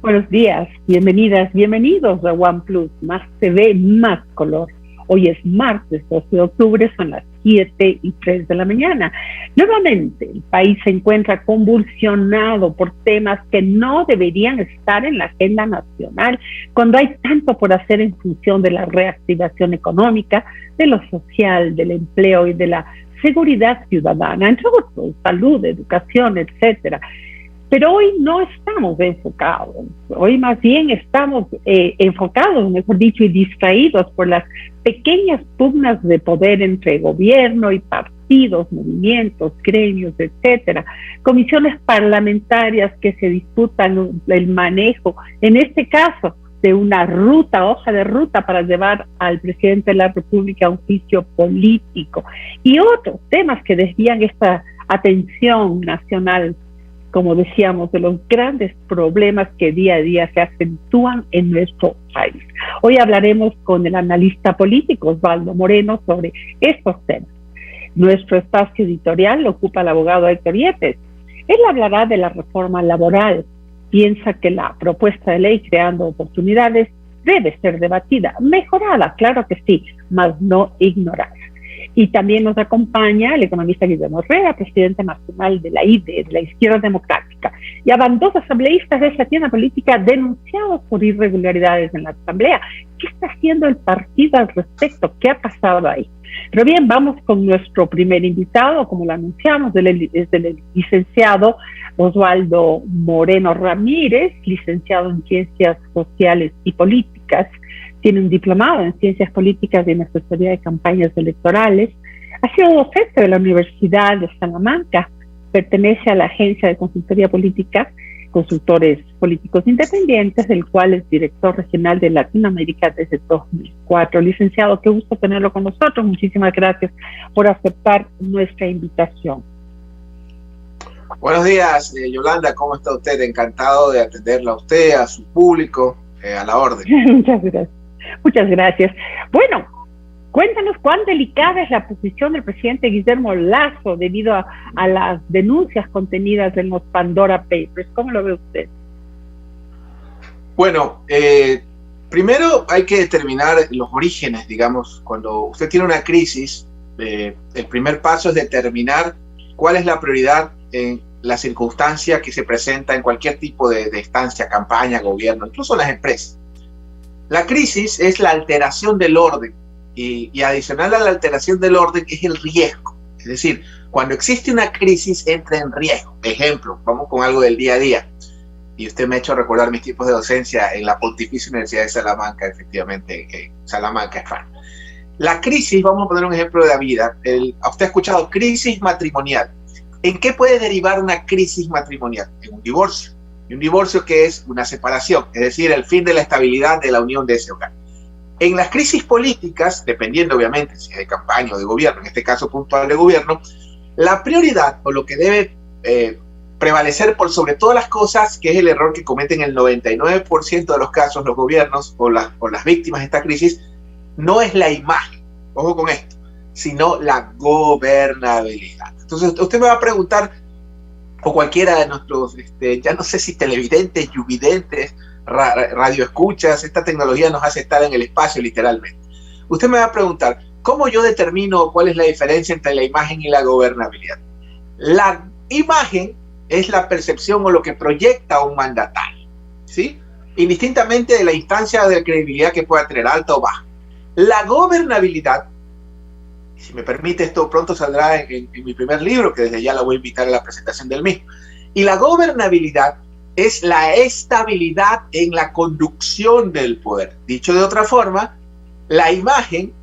Buenos días, bienvenidas, bienvenidos a OnePlus, más TV, más color. Hoy es martes 12 de octubre, son las 7:03 de la mañana. Nuevamente, el país se encuentra convulsionado por temas que no deberían estar en la agenda nacional, cuando hay tanto por hacer en función de la reactivación económica, de lo social, del empleo y de la seguridad ciudadana, entre otros, salud, educación, etcétera. Pero hoy no estamos enfocados, hoy más bien estamos enfocados, mejor dicho, y distraídos por las pequeñas pugnas de poder entre gobierno y partidos, movimientos, gremios, etcétera, comisiones parlamentarias que se disputan el manejo, en este caso, de una hoja de ruta para llevar al presidente de la República a un juicio político, y otros temas que desvían esta atención nacional, como decíamos, de los grandes problemas que día a día se acentúan en nuestro país. Hoy hablaremos con el analista político Osvaldo Moreno sobre estos temas. Nuestro espacio editorial lo ocupa el abogado Héctor Yepes. Él hablará de la reforma laboral. Piensa que la propuesta de ley creando oportunidades debe ser debatida, mejorada, claro que sí, mas no ignorada. Y también nos acompaña el economista Guillermo Herrera, presidente nacional de la IDE, de la Izquierda Democrática. Ya van 2 asambleístas de esa tienda política denunciados por irregularidades en la asamblea. ¿Qué está haciendo el partido al respecto? ¿Qué ha pasado ahí? Pero bien, vamos con nuestro primer invitado, como lo anunciamos, es el licenciado Osvaldo Moreno Ramírez, licenciado en Ciencias Sociales y Políticas. Tiene un diplomado en Ciencias Políticas y en Asesoría de Campañas Electorales. Ha sido docente de la Universidad de Salamanca. Pertenece a la Agencia de Consultoría Política, Consultores Políticos Independientes, del cual es director regional de Latinoamérica desde 2004. Licenciado, qué gusto tenerlo con nosotros. Muchísimas gracias por aceptar nuestra invitación. Buenos días, Yolanda. ¿Cómo está usted? Encantado de atenderla a usted, a su público, a la orden. Muchas gracias. Muchas gracias. Bueno, cuéntanos cuán delicada es la posición del presidente Guillermo Lasso debido a las denuncias contenidas en los Pandora Papers. ¿Cómo lo ve usted? Bueno, primero hay que determinar los orígenes, digamos. Cuando usted tiene una crisis, el primer paso es determinar cuál es la prioridad en la circunstancia que se presenta en cualquier tipo de instancia, campaña, gobierno, incluso en las empresas. La crisis es la alteración del orden y adicional a la alteración del orden es el riesgo. Es decir, cuando existe una crisis entra en riesgo. Ejemplo, vamos con algo del día a día. Y usted me ha hecho recordar mis tiempos de docencia en la Pontificia Universidad de Salamanca, efectivamente, Salamanca, España. La crisis, vamos a poner un ejemplo de la vida. Usted ha escuchado crisis matrimonial. ¿En qué puede derivar una crisis matrimonial? En un divorcio. Y un divorcio que es una separación, es decir, el fin de la estabilidad de la unión de ese hogar. En las crisis políticas, dependiendo obviamente si es de campaña o de gobierno, en este caso puntual de gobierno, la prioridad o lo que debe prevalecer por sobre todas las cosas, que es el error que cometen el 99% de los casos los gobiernos o las víctimas de esta crisis, no es la imagen, ojo con esto, sino la gobernabilidad. Entonces usted me va a preguntar, o cualquiera de nuestros, ya no sé si televidentes, yuvidentes, radioescuchas, esta tecnología nos hace estar en el espacio literalmente. Usted me va a preguntar, ¿cómo yo determino cuál es la diferencia entre la imagen y la gobernabilidad? La imagen es la percepción o lo que proyecta un mandatario, ¿sí? Indistintamente de la instancia de credibilidad que pueda tener, alta o baja. La gobernabilidad, si me permite, esto pronto saldrá en mi primer libro, que desde ya la voy a invitar a la presentación del mismo. Y la gobernabilidad es la estabilidad en la conducción del poder. Dicho de otra forma, la imagen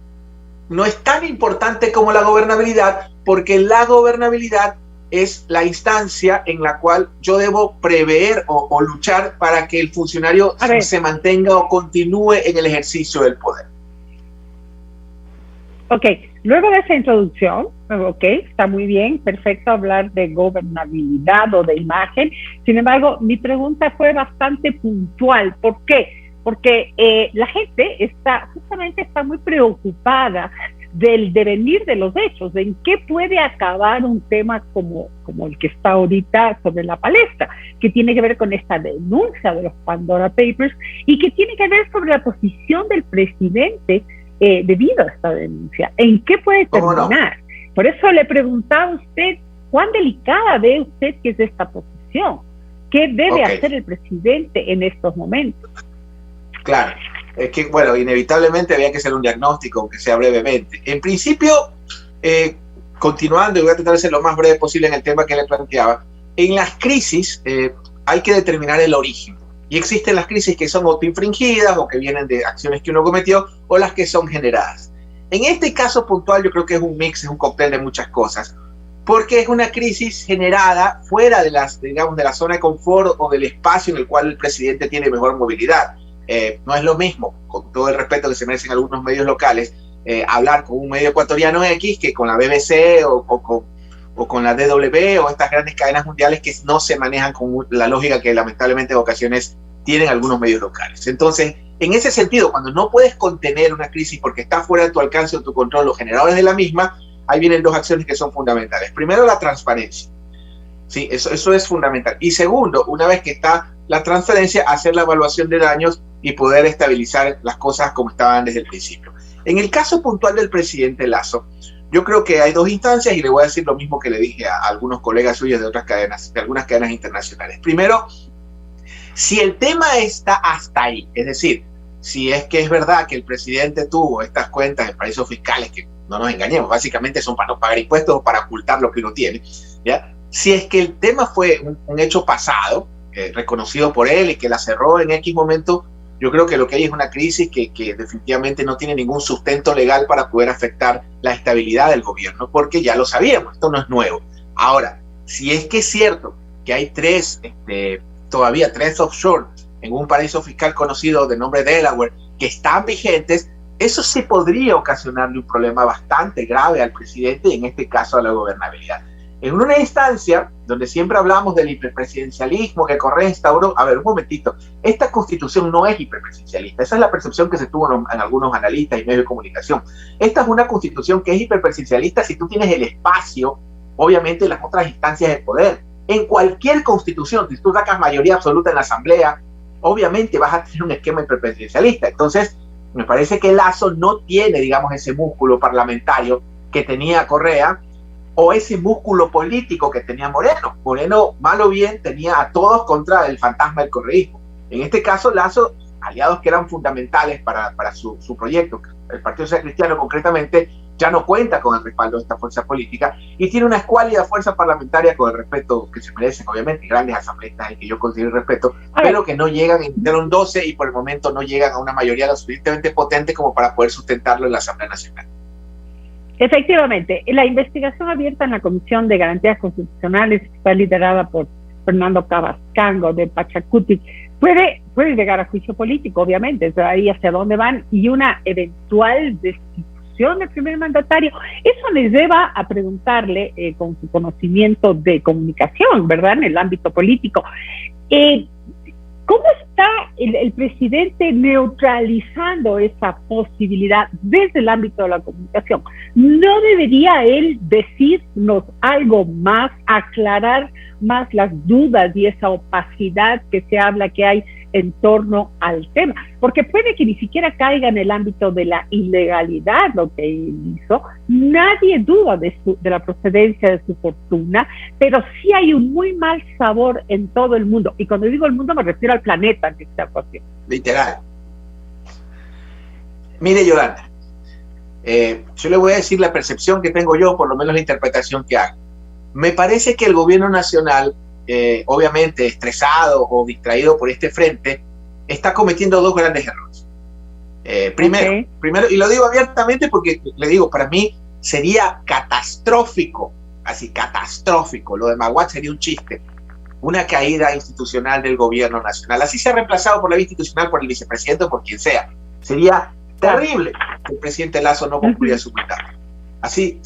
no es tan importante como la gobernabilidad, porque la gobernabilidad es la instancia en la cual yo debo prever o luchar para que el funcionario se mantenga o continúe en el ejercicio del poder. Ok, luego de esa introducción, ok, está muy bien, perfecto hablar de gobernabilidad o de imagen. Sin embargo, mi pregunta fue bastante puntual. ¿Por qué? Porque la gente está muy preocupada del devenir de los hechos, de en qué puede acabar un tema como el que está ahorita sobre la palestra, que tiene que ver con esta denuncia de los Pandora Papers y que tiene que ver sobre la posición del presidente debido a esta denuncia. ¿En qué puede terminar? No. Por eso le preguntaba a usted, ¿cuán delicada ve usted que es esta posición? ¿Qué debe hacer el presidente en estos momentos? Claro, es que, bueno, inevitablemente había que hacer un diagnóstico, aunque sea brevemente. En principio, continuando, y voy a tratar de ser lo más breve posible en el tema que le planteaba, en las crisis hay que determinar el origen. Y existen las crisis que son autoinfringidas o que vienen de acciones que uno cometió o las que son generadas. En este caso puntual yo creo que es un mix, es un cóctel de muchas cosas, porque es una crisis generada fuera de las, digamos, de la zona de confort o del espacio en el cual el presidente tiene mejor movilidad. No es lo mismo, con todo el respeto que se merecen algunos medios locales, hablar con un medio ecuatoriano X que con la BBC o con la DW o estas grandes cadenas mundiales que no se manejan con la lógica que lamentablemente en ocasiones tienen algunos medios locales. Entonces, en ese sentido, cuando no puedes contener una crisis porque está fuera de tu alcance o tu control, los generadores de la misma, ahí vienen dos acciones que son fundamentales. Primero, la transparencia. Sí, eso es fundamental. Y segundo, una vez que está la transparencia, hacer la evaluación de daños y poder estabilizar las cosas como estaban desde el principio. En el caso puntual del presidente Lasso, yo creo que hay dos instancias y le voy a decir lo mismo que le dije a algunos colegas suyos de otras cadenas, de algunas cadenas internacionales. Primero, si el tema está hasta ahí, es decir, si es que es verdad que el presidente tuvo estas cuentas en paraísos fiscales, que no nos engañemos, básicamente son para no pagar impuestos o para ocultar lo que uno tiene, ¿ya? Si es que el tema fue un hecho pasado, reconocido por él y que la cerró en X momento, yo creo que lo que hay es una crisis que definitivamente no tiene ningún sustento legal para poder afectar la estabilidad del gobierno, porque ya lo sabíamos, esto no es nuevo. Ahora, si es que es cierto que hay todavía tres offshore en un paraíso fiscal conocido de nombre Delaware que están vigentes, eso sí podría ocasionarle un problema bastante grave al presidente y en este caso a la gobernabilidad. En una instancia donde siempre hablamos del hiperpresidencialismo que Correa instauró, a ver, un momentito, esta constitución no es hiperpresidencialista, esa es la percepción que se tuvo en algunos analistas y medios de comunicación. Esta es una constitución que es hiperpresidencialista si tú tienes el espacio, obviamente, en las otras instancias de poder. En cualquier constitución, si tú sacas mayoría absoluta en la asamblea, obviamente vas a tener un esquema hiperpresidencialista. Entonces, me parece que Lasso no tiene, digamos, ese músculo parlamentario que tenía Correa, o ese músculo político que tenía Moreno. Moreno, mal o bien, tenía a todos contra el fantasma del correísmo. En este caso, Lasso, aliados que eran fundamentales para su proyecto, el Partido Social Cristiano concretamente, ya no cuenta con el respaldo de esta fuerza política y tiene una escuálida fuerza parlamentaria con el respeto que se merecen, obviamente, grandes asambleístas en que yo considero el respeto, pero que no llegan, intentaron 12 y por el momento no llegan a una mayoría lo suficientemente potente como para poder sustentarlo en la Asamblea Nacional. Efectivamente, la investigación abierta en la Comisión de Garantías Constitucionales, que está liderada por Fernando Cabascango de Pachacuti, puede llegar a juicio político, obviamente, es ahí hacia dónde van, y una eventual destitución del primer mandatario. Eso les lleva a preguntarle, con su conocimiento de comunicación, ¿verdad?, en el ámbito político, ¿cómo está el presidente neutralizando esa posibilidad desde el ámbito de la comunicación? ¿No debería él decirnos algo más, aclarar más las dudas y esa opacidad que se habla que hay en torno al tema? Porque puede que ni siquiera caiga en el ámbito de la ilegalidad lo que él hizo, nadie duda de la procedencia de su fortuna, pero sí hay un muy mal sabor en todo el mundo, y cuando digo el mundo me refiero al planeta en esta ocasión. Literal. Mire, Yolanda, yo le voy a decir la percepción que tengo yo, por lo menos la interpretación que hago. Me parece que el gobierno nacional, obviamente estresado o distraído por este frente, está cometiendo dos grandes errores. Primero, y lo digo abiertamente porque le digo, para mí sería catastrófico, así catastrófico, lo de Maguad sería un chiste, una caída institucional del gobierno nacional, así sea reemplazado por la vía institucional, por el vicepresidente o por quien sea. Sería terrible que el presidente Lasso no concluya su mandato. Así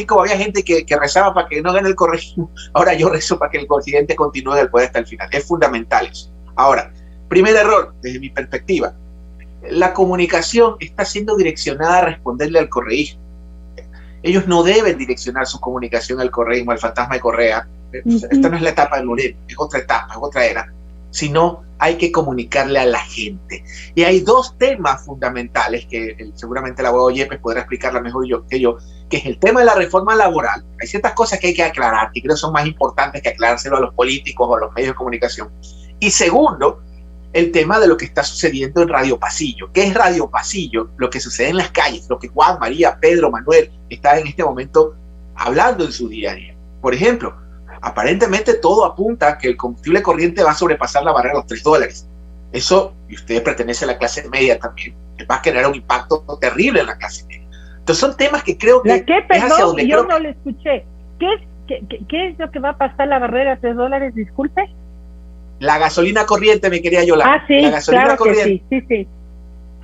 como había gente que rezaba para que no gane el correísmo, ahora yo rezo para que el presidente continúe del poder hasta el final. Es fundamental eso. Ahora, primer error, desde mi perspectiva, la comunicación está siendo direccionada a responderle al correísmo. Ellos no deben direccionar su comunicación al correísmo, al fantasma de Correa. Esta no es la etapa de Moreno, es otra etapa, es otra era. Sino hay que comunicarle a la gente. Y hay dos temas fundamentales que seguramente el abogado Yepes podrá explicarla mejor que yo, que es el tema de la reforma laboral. Hay ciertas cosas que hay que aclarar, que creo son más importantes que aclarárselo a los políticos o a los medios de comunicación. Y segundo, el tema de lo que está sucediendo en Radio Pasillo. ¿Qué es Radio Pasillo? Lo que sucede en las calles, lo que Juan, María, Pedro, Manuel está en este momento hablando en su día a día. Por ejemplo, aparentemente todo apunta a que el combustible corriente va a sobrepasar la barrera de los $3. Eso, y usted pertenece a la clase media también, va a generar un impacto terrible en la clase media. Entonces son temas que creo que... ¿Qué? Perdón, yo no lo escuché. ¿Qué es lo que va a pasar la barrera de $3? Disculpe. La gasolina corriente, mi querida Yolanda. Sí, la gasolina claro corriente. Que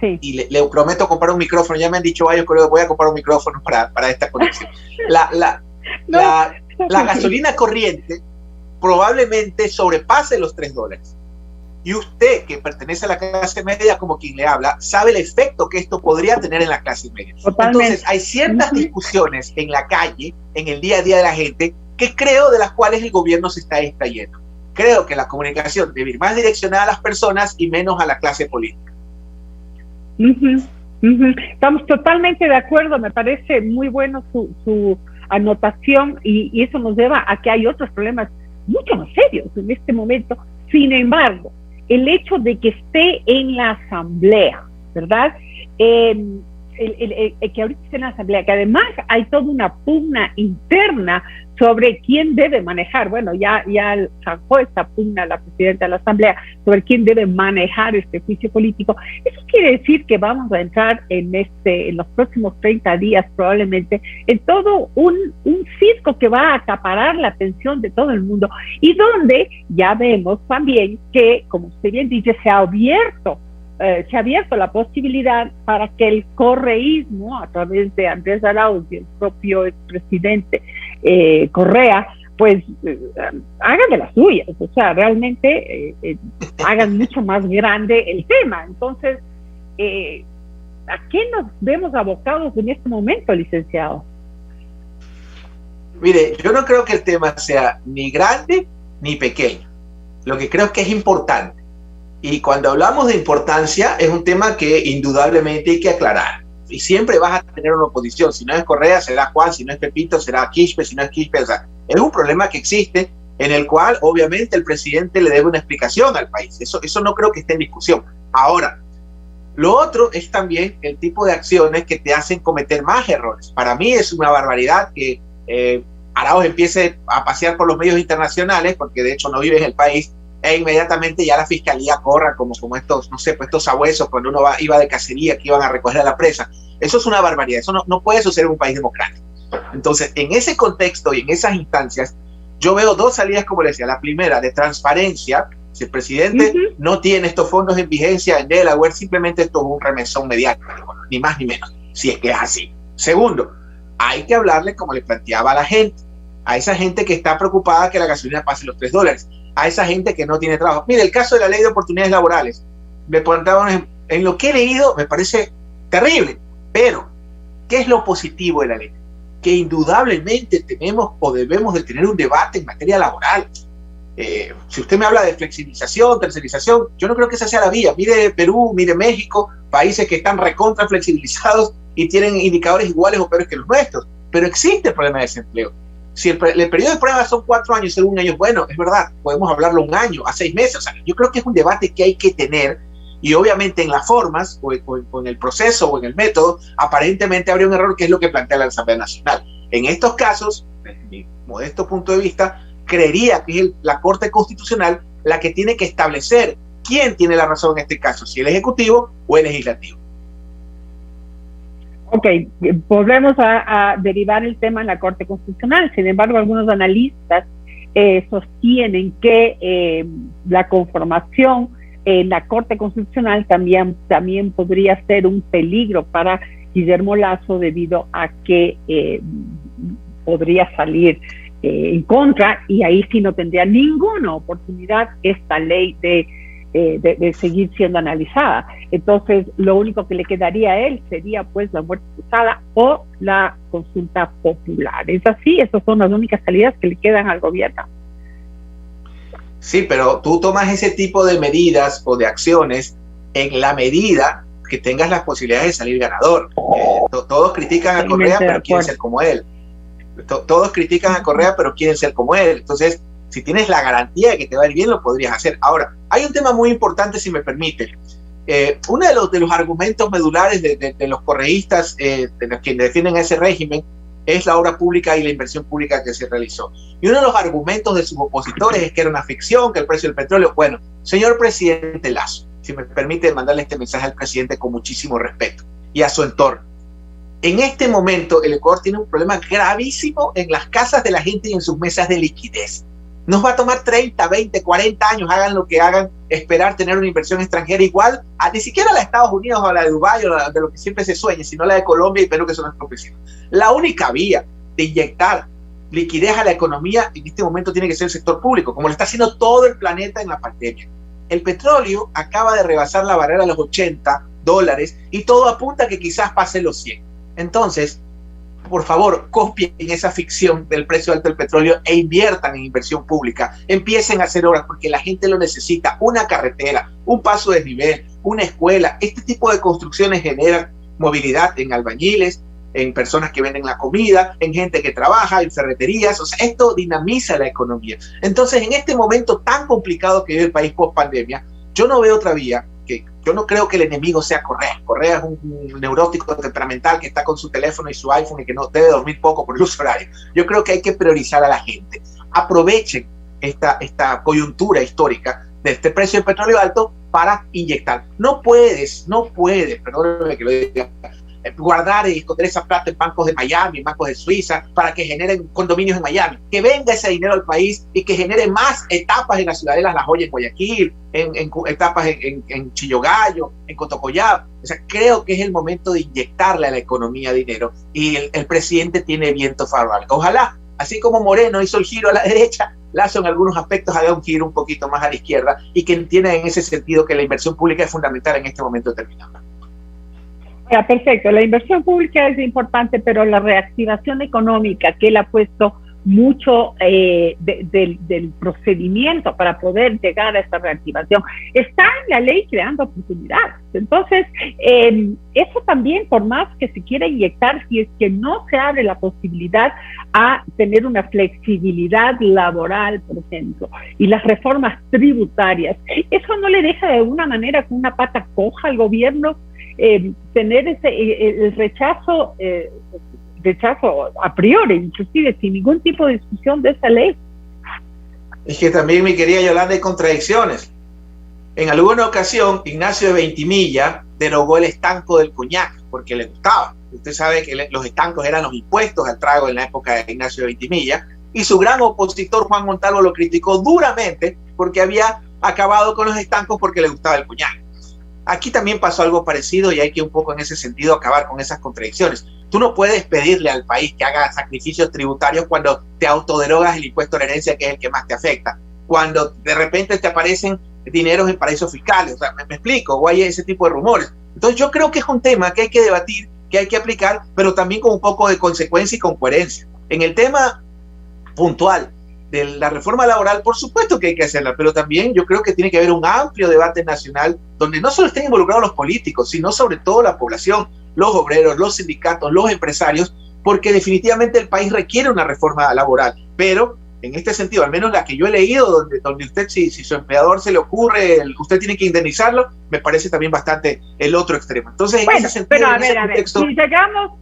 sí. Y le prometo comprar un micrófono. Ya me han dicho varios que voy a comprar un micrófono para esta conexión. La gasolina corriente probablemente sobrepase los $3. Y usted, que pertenece a la clase media, como quien le habla, sabe el efecto que esto podría tener en la clase media. Totalmente. Entonces, hay ciertas discusiones en la calle, en el día a día de la gente, que creo de las cuales el gobierno se está distrayendo. Creo que la comunicación debe ir más direccionada a las personas y menos a la clase política. Estamos totalmente de acuerdo. Me parece muy bueno su anotación y eso nos lleva a que hay otros problemas mucho más serios en este momento. Sin embargo, el hecho de que esté en la asamblea, ¿verdad? Que ahorita esté en la asamblea, que además hay toda una pugna interna sobre quién debe manejar. Bueno, ya sacó esta pugna la presidenta de la asamblea sobre quién debe manejar este juicio político. Eso quiere decir que vamos a entrar en los próximos 30 días probablemente en todo un circo que va a acaparar la atención de todo el mundo y donde ya vemos también que, como usted bien dice, se ha abierto la posibilidad para que el correísmo, a través de Andrés Arauz y el propio expresidente Correa, pues hagan de las suyas, o sea, realmente hagan mucho más grande el tema. Entonces, ¿a qué nos vemos abocados en este momento, licenciado? Mire, yo no creo que el tema sea ni grande ni pequeño. Lo que creo es que es importante. Y cuando hablamos de importancia, es un tema que indudablemente hay que aclarar. Y siempre vas a tener una oposición. Si no es Correa, será Juan. Si no es Pepito, será Quispe. Si no es Quispe, o sea, es un problema que existe en el cual, obviamente, el presidente le debe una explicación al país. Eso no creo que esté en discusión. Ahora, lo otro es también el tipo de acciones que te hacen cometer más errores. Para mí es una barbaridad que Arauz empiece a pasear por los medios internacionales, porque de hecho no vive en el país, e inmediatamente ya la fiscalía corra como estos, no sé, pues estos sabuesos cuando uno iba de cacería que iban a recoger a la presa. Eso es una barbaridad, eso no puede suceder en un país democrático. Entonces, en ese contexto y en esas instancias, yo veo dos salidas, como les decía. La primera, de transparencia. Si el presidente no tiene estos fondos en vigencia en Delaware, simplemente esto es un remesón mediático, ni más ni menos, si es que es así. Segundo, hay que hablarle como le planteaba a la gente, a esa gente que está preocupada que la gasolina pase los $3, a esa gente que no tiene trabajo. Mire, el caso de la ley de oportunidades laborales, me planteaban en lo que he leído, me parece terrible, pero ¿qué es lo positivo de la ley? Que indudablemente tenemos o debemos de tener un debate en materia laboral. Si usted me habla de flexibilización, tercerización, yo no creo que esa sea la vía. Mire Perú, mire México, países que están recontra flexibilizados y tienen indicadores iguales o peores que los nuestros, pero existe el problema de desempleo. Si el periodo de prueba son 4 años, según ellos, bueno, es verdad, podemos hablarlo 1 año, a 6 meses. O sea, yo creo que es un debate que hay que tener, y obviamente en las formas o en el proceso o en el método, aparentemente habría un error, que es lo que plantea la Asamblea Nacional. En estos casos, desde mi modesto punto de vista, creería que es la Corte Constitucional la que tiene que establecer quién tiene la razón en este caso, si el Ejecutivo o el Legislativo. Ok, volvemos a derivar el tema en la Corte Constitucional. Sin embargo, algunos analistas sostienen que la conformación en la Corte Constitucional también podría ser un peligro para Guillermo Lasso, debido a que podría salir en contra, y ahí sí no tendría ninguna oportunidad esta ley de de seguir siendo analizada. Entonces, lo único que le quedaría a él sería pues la muerte cruzada o la consulta popular. Es así, esas son las únicas salidas que le quedan al gobierno. Sí, pero tú tomas ese tipo de medidas o de acciones en la medida que tengas las posibilidades de salir ganador. Todos critican a Correa, pero quieren ser como él. Todos critican a Correa, pero quieren ser como él. Entonces, si tienes la garantía de que te va a ir bien, lo podrías hacer. Ahora, hay un tema muy importante, si me permite. Uno de los argumentos medulares de los correístas, de los quienes defienden ese régimen, es la obra pública y la inversión pública que se realizó. Y uno de los argumentos de sus opositores es que era una ficción, que el precio del petróleo... Bueno, señor presidente Lasso, si me permite mandarle este mensaje al presidente con muchísimo respeto y a su entorno. En este momento, el Ecuador tiene un problema gravísimo en las casas de la gente y en sus mesas de liquidez. Nos va a tomar 30, 20, 40 años, hagan lo que hagan, esperar tener una inversión extranjera igual a ni siquiera la de Estados Unidos o a la de Dubái o de lo que siempre se sueñe, sino la de Colombia y Perú, que son nuestros vecinos. La única vía de inyectar liquidez a la economía en este momento tiene que ser el sector público, como lo está haciendo todo el planeta en la pandemia. El petróleo acaba de rebasar la barrera de los $80 y todo apunta a que quizás pase los 100. Entonces, por favor, copien esa ficción del precio alto del petróleo e inviertan en inversión pública. Empiecen a hacer obras porque la gente lo necesita. Una carretera, un paso de desnivel, una escuela. Este tipo de construcciones generan movilidad en albañiles, en personas que venden la comida, en gente que trabaja, en ferreterías. O sea, esto dinamiza la economía. Entonces, en este momento tan complicado que vive el país post pandemia, yo no veo otra vía. Yo no creo que el enemigo sea Correa. Correa es un neurótico temperamental que está con su teléfono y su iPhone y que no debe dormir poco por el uso horario. Yo creo que hay que priorizar a la gente. Aprovechen esta coyuntura histórica de este precio del petróleo alto para inyectar. No puedes, perdóname que lo diga, guardar y esconder esa plata en bancos de Miami, en bancos de Suiza, para que generen condominios en Miami. Que venga ese dinero al país y que genere más etapas en las ciudadelas La Joya, en Guayaquil, en etapas en Chillogallo, en Cotocollab. O sea, creo que es el momento de inyectarle a la economía dinero y el presidente tiene viento favorable. Ojalá, así como Moreno hizo el giro a la derecha, Lasso en algunos aspectos haga un giro un poquito más a la izquierda y que entienda en ese sentido que la inversión pública es fundamental en este momento determinado. Perfecto, la inversión pública es importante, pero la reactivación económica que él ha puesto mucho del procedimiento para poder llegar a esta reactivación está en la ley creando oportunidades. Entonces, eso también, por más que se quiera inyectar, si es que no se abre la posibilidad a tener una flexibilidad laboral, por ejemplo, y las reformas tributarias, eso no le deja de alguna manera con una pata coja al gobierno tener el rechazo a priori, inclusive sin ningún tipo de discusión de esa ley. Es que también, mi querida Yolanda, hay contradicciones. En alguna ocasión, Ignacio de Veintimilla derogó el estanco del coñac porque le gustaba. Usted sabe que los estancos eran los impuestos al trago en la época de Ignacio de Veintimilla, y su gran opositor Juan Montalvo lo criticó duramente porque había acabado con los estancos porque le gustaba el coñac. Aquí también pasó algo parecido y hay que un poco en ese sentido acabar con esas contradicciones. Tú no puedes pedirle al país que haga sacrificios tributarios cuando te autoderogas el impuesto a la herencia, que es el que más te afecta. Cuando de repente te aparecen dineros en paraísos fiscales. O sea, me explico, o hay ese tipo de rumores. Entonces yo creo que es un tema que hay que debatir, que hay que aplicar, pero también con un poco de consecuencia y con coherencia. En el tema puntual de la reforma laboral, por supuesto que hay que hacerla, pero también yo creo que tiene que haber un amplio debate nacional donde no solo estén involucrados los políticos, sino sobre todo la población, los obreros, los sindicatos, los empresarios, porque definitivamente el país requiere una reforma laboral. Pero en este sentido, al menos la que yo he leído, donde usted, si su empleador se le ocurre, usted tiene que indemnizarlo, me parece también bastante el otro extremo. Entonces, en ese sentido, pero a ver, si llegamos,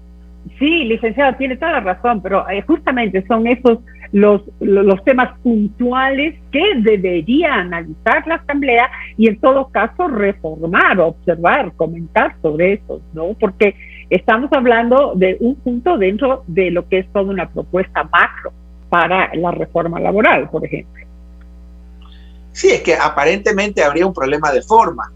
sí, licenciado, tiene toda la razón, pero justamente son esos los temas puntuales que debería analizar la Asamblea y en todo caso reformar, observar, comentar sobre eso, ¿no? Porque estamos hablando de un punto dentro de lo que es toda una propuesta macro para la reforma laboral, por ejemplo. Sí, es que aparentemente habría un problema de forma,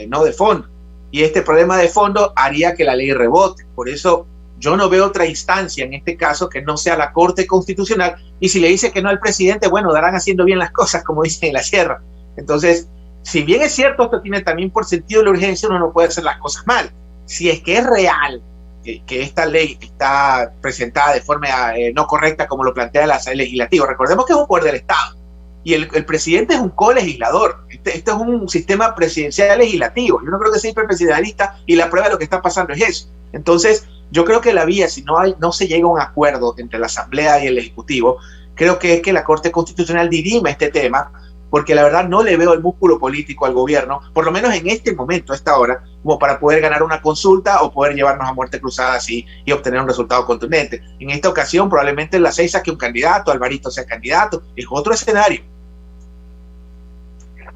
no de fondo, y este problema de fondo haría que la ley rebote. Por eso yo no veo otra instancia en este caso que no sea la Corte Constitucional, y si le dice que no al presidente, bueno, darán haciendo bien las cosas, como dicen en la sierra. Entonces, si bien es cierto, esto tiene también por sentido de la urgencia, uno no puede hacer las cosas mal. Si es que es real que esta ley está presentada de forma no correcta como lo plantea la Asamblea Legislativa, recordemos que es un poder del Estado y el presidente es un colegislador. Este es un sistema presidencial legislativo. Yo no creo que sea hiperpresidencialista y la prueba de lo que está pasando es eso. Entonces, yo creo que la vía, si no se llega a un acuerdo entre la Asamblea y el Ejecutivo, creo que es que la Corte Constitucional dirima este tema, porque la verdad no le veo el músculo político al gobierno, por lo menos en este momento, a esta hora, como para poder ganar una consulta o poder llevarnos a muerte cruzada así y obtener un resultado contundente. En esta ocasión, probablemente la 6 saque un candidato, Alvarito sea candidato, es otro escenario.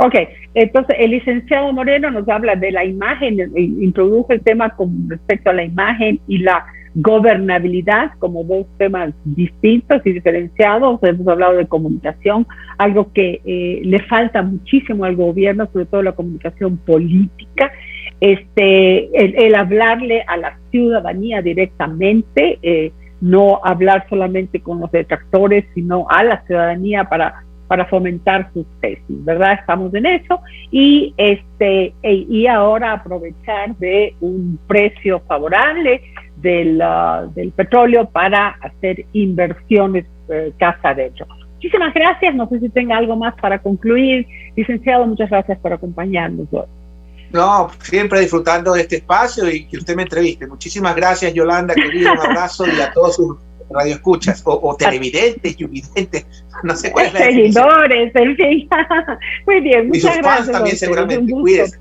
Ok, entonces el licenciado Moreno nos habla de la imagen, introdujo el tema con respecto a la imagen y la gobernabilidad como dos temas distintos y diferenciados. Hemos hablado de comunicación, algo que le falta muchísimo al gobierno, sobre todo la comunicación política, el hablarle a la ciudadanía directamente, no hablar solamente con los detractores, sino a la ciudadanía para fomentar sus tesis, ¿verdad? Estamos en eso y ahora aprovechar de un precio favorable del petróleo para hacer inversiones casa adentro. Muchísimas gracias, no sé si tenga algo más para concluir. Licenciado, muchas gracias por acompañarnos hoy. No, siempre disfrutando de este espacio y que usted me entreviste. Muchísimas gracias, Yolanda, querido, un abrazo y a todos sus radioescuchas o televidentes, yuvidentes, no sé cuál es la definición. Seguidores, en fin. Muy bien, muchas gracias. Y sus fans también seguramente, cuídense.